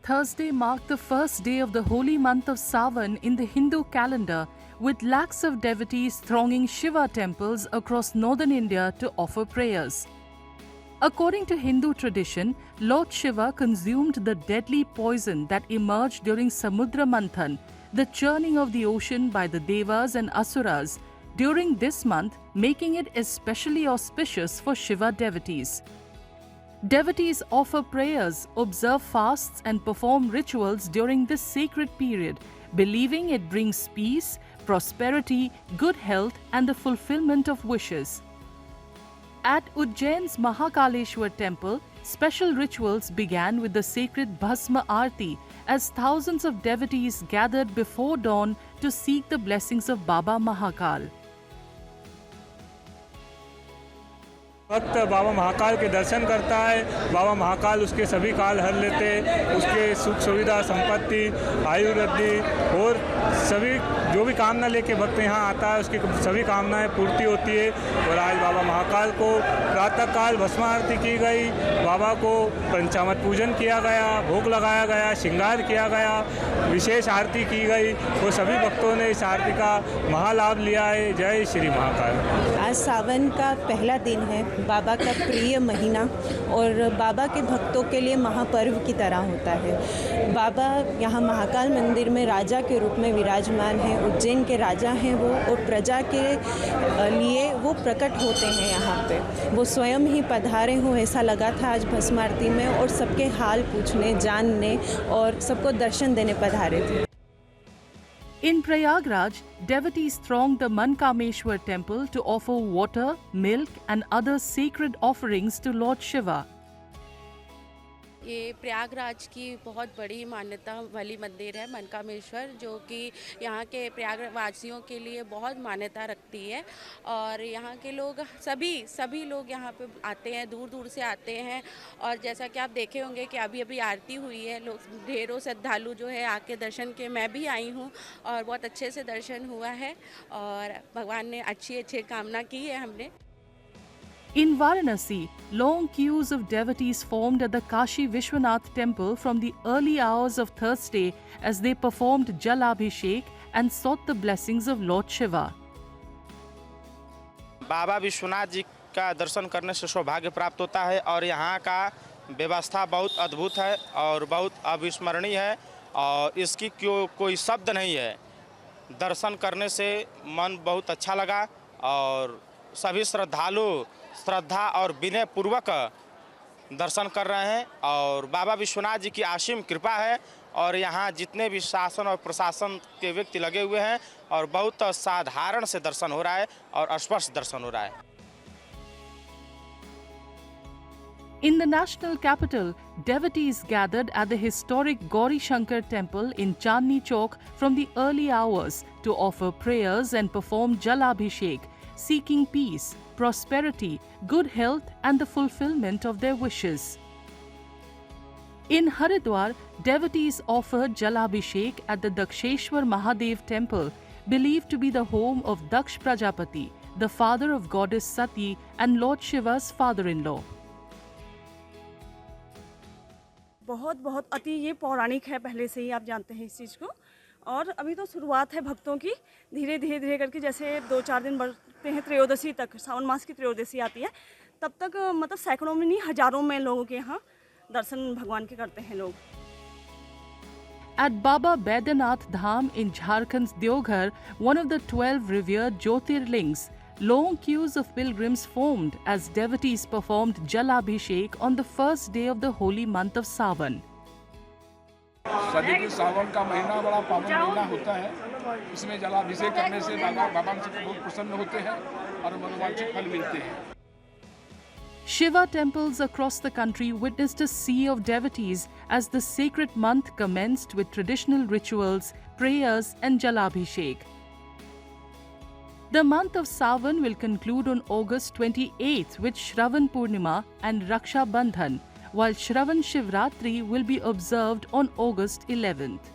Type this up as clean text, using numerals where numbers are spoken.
Thursday marked the first day of the holy month of Sawan in the Hindu calendar, with lakhs of devotees thronging Shiva temples across northern India to offer prayers. According to Hindu tradition, Lord Shiva consumed the deadly poison that emerged during Samudra Manthan, the churning of the ocean by the Devas and Asuras, during this month, making it especially auspicious for Shiva devotees. Devotees offer prayers, observe fasts and perform rituals during this sacred period, believing it brings peace, prosperity, good health and the fulfillment of wishes. At Ujjain's Mahakaleshwar temple, special rituals began with the sacred Bhasma Aarti as thousands of devotees gathered before dawn to seek the blessings of Baba Mahakal. भक्त बाबा महाकाल के दर्शन करता है, बाबा महाकाल उसके सभी काल हर लेते, उसके सुख सुविधा संपत्ति आयु वृद्धि और सभी जो भी कामना लेके भक्त यहाँ आता है उसकी सभी कामनाएं पूर्ति होती है। और आज बाबा महाकाल को प्रातःकाल भस्म आरती की गई, बाबा को पंचामृत पूजन किया गया, भोग लगाया गया, श्रृंगार किया गया, विशेष आरती की गई और सभी भक्तों ने इस आरती का महालाभ लिया है। जय श्री महाकाल। आज सावन का पहला दिन है, बाबा का प्रिय महीना और बाबा के भक्तों के लिए महापर्व की तरह होता है। बाबा यहाँ महाकाल मंदिर में राजा के रूप में विराजमान हैं, उज्जैन के राजा हैं वो, और प्रजा के लिए वो प्रकट होते हैं यहाँ पे। वो स्वयं ही पधारे हों ऐसा लगा था आज भस्म आरती में, और सबके हाल पूछने, जानने और सबको दर्शन देने पधारे थे। In Prayagraj, devotees thronged the Mankameshwar temple to offer water, milk and other sacred offerings to Lord Shiva. ये प्रयागराज की बहुत बड़ी मान्यता वाली मंदिर है मनकामेश्वर, जो कि यहाँ के प्रयागवासियों के लिए बहुत मान्यता रखती है। और यहाँ के लोग सभी लोग यहाँ पे आते हैं, दूर दूर से आते हैं। और जैसा कि आप देखे होंगे कि अभी अभी आरती हुई है, लोग ढेरों श्रद्धालु जो है आके दर्शन के, मैं भी आई हूँ और बहुत अच्छे से दर्शन हुआ है और भगवान ने अच्छी कामना की है हमने। In Varanasi, long queues of devotees formed at the Kashi Vishwanath temple from the early hours of Thursday as they performed Jal Abhishek and sought the blessings of Lord Shiva. बाबा विश्वनाथ जी का दर्शन करने से सौभाग्य प्राप्त होता है और यहाँ का व्यवस्था बहुत अद्भुत है और बहुत अविस्मरणीय है और इसकी कोई शब्द नहीं है। दर्शन करने से मन बहुत अच्छा लगा और सभी श्रद्धालु श्रद्धा और विनय पूर्वक दर्शन कर रहे हैं और बाबा विश्वनाथ जी की असीम कृपा है। और यहाँ जितने भी शासन और प्रशासन के व्यक्ति लगे हुए हैं और बहुत साधारण से दर्शन हो रहा है और स्पर्श दर्शन हो रहा है। In the national capital, devotees gathered at the historic Gauri Shankar temple in Chandni Chowk from the early hours to offer prayers and perform Jal Abhishek, seeking peace, prosperity, good health and the fulfillment of their wishes. In Haridwar, devotees offered Jal Abhishek at the Daksheshwar Mahadev temple, believed to be the home of Daksh Prajapati, the father of goddess Sati and Lord Shiva's father-in-law. बहुत अति ये पौराणिक है, पहले से ही आप जानते हैं इस चीज़ को। और अभी तो शुरुआत है भक्तों की, धीरे करके जैसे 2-4 दिन बढ़ते हैं, त्रयोदशी तक, सावन मास की त्रयोदशी आती है, तब तक मतलब सैकड़ों में नहीं हजारों में लोगों के यहाँ दर्शन भगवान के करते हैं लोग। At Baba Baidyanath Dham in Jharkhand's Deoghar, one of the 12 revered Jyotirlings, long queues of pilgrims formed as devotees performed Jal Abhishek on the first day of the holy month of Sawan. सदी की सावन का महीना बड़ा पावन महीना होता है। इसमें जलाभिषेक करने से बाबा से बहुत प्रसन्न होते हैं और मनोवांछित फल मिलते हैं। Shiva temples across the country witnessed a sea of devotees as the sacred month commenced with traditional rituals, prayers and Jalabhishek. The month of Sawan will conclude on August 28th with Shravan Purnima and Raksha Bandhan, while Shravan Shivratri will be observed on August 11th.